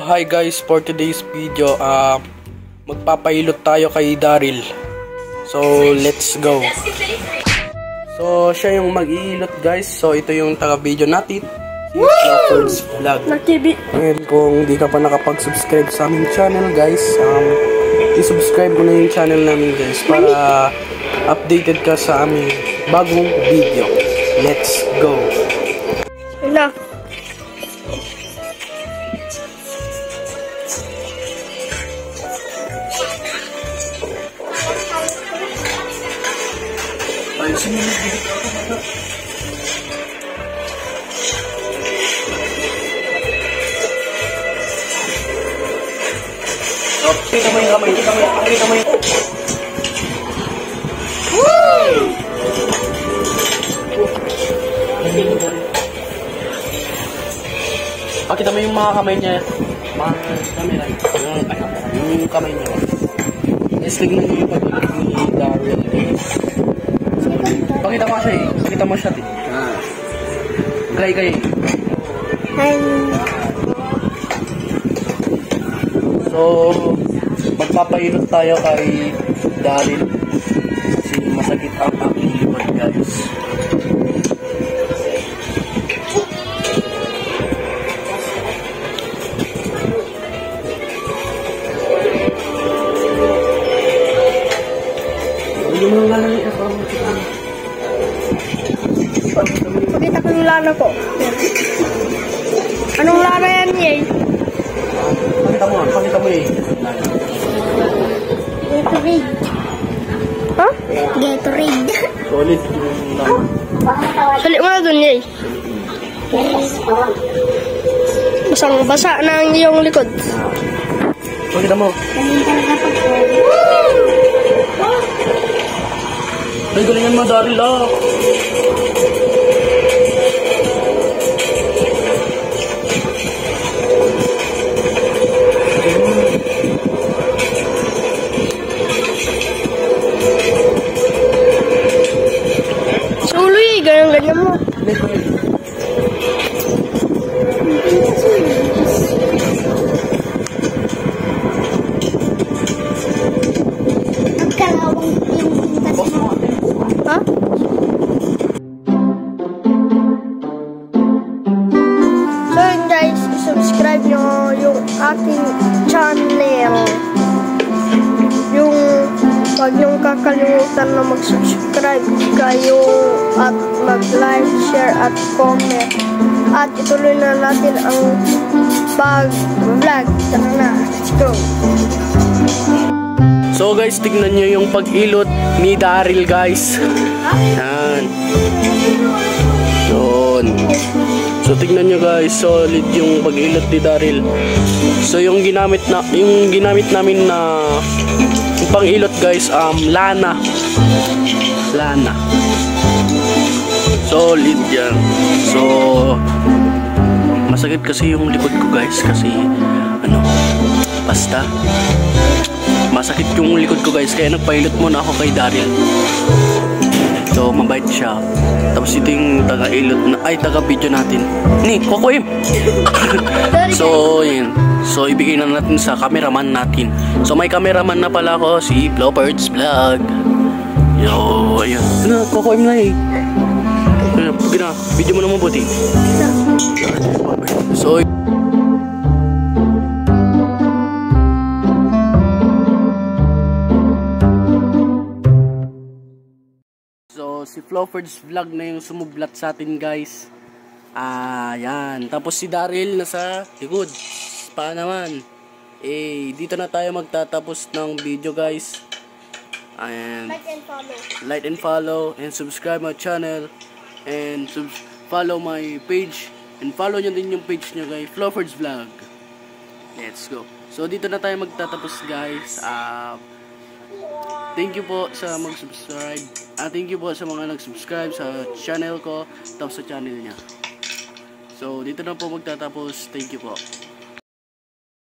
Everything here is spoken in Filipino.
Hi guys, for today's video, magpapailot tayo kay Daryl. So, let's go. So, siya yung mag-iilot guys. So, ito yung taga-video natin. Si Flowford's Vlog. And kung di ka pa nakapag-subscribe sa aming channel guys, i-subscribe mo na yung channel namin guys para updated ka sa aming bagong video. Let's go. Wala. Kita mo yung kamay, kita mo yung... Pakita mo yung mga kamay niya. Mga camera. Yung kamay niya. Yes, tignan niyo yung pag-ibig ni Daryl. Pakita mo siya eh. Pakita mo siya eh. Kay. So, magpapailot tayo kay Daryl. Kasi masakit ang aking likod guys. Pakita ko yung lana ko. Anong lana yan eh? Pakita mo eh. Gatorade. Huh? Gatorade. Solid yung lana. Sulit mo na dun eh. Basang-basa na ang iyong likod. Pakita mo. Ay, galingan mo Daryl ah. Suloy, ganyan mo. Ha? So yun guys, subscribe nyo yung aking channel. Yung huwag nyong kakalimutan na mag-subscribe kayo at mag-like, share at comment. At ituloy na natin ang pag-vlog. Tara na, let's go. So guys, tignan nyo yung pag-ilot ni Daryl guys. Yan. Yun. So tignan nyo guys, solid yung pag-ilot ni Daryl. So yung ginamit namin na yung pang-ilot guys, lana. Solid yan. So masakit kasi yung likod ko guys kasi basta masakit yung likod ko guys, kaya nagpailot muna ako kay Daryl. So mabait siya. Tapos ito yung taga-ilot na, taga-video natin ni Kokoim. So yun. So ibigay na natin sa cameraman natin. So may cameraman na pala ako, si Flowford's Vlog. Yo, ayun. Kokoim na eh. Video mo na mabuti. So si Flowford's Vlog na yung sumublat sa atin guys. Yan. Tapos si Daryl nasa likod. Pa naman. Dito na tayo magtatapos ng video guys. And like and follow and subscribe my channel and follow my page and follow nyo din yung page nyo guys, Flowford's Vlog. Let's go. So dito na tayo magtatapos guys. Thank you po sa mag-subscribe. Thank you po sa mga nag-subscribe sa channel ko, tapos sa channel niya. So, dito na po magtatapos. Thank you po.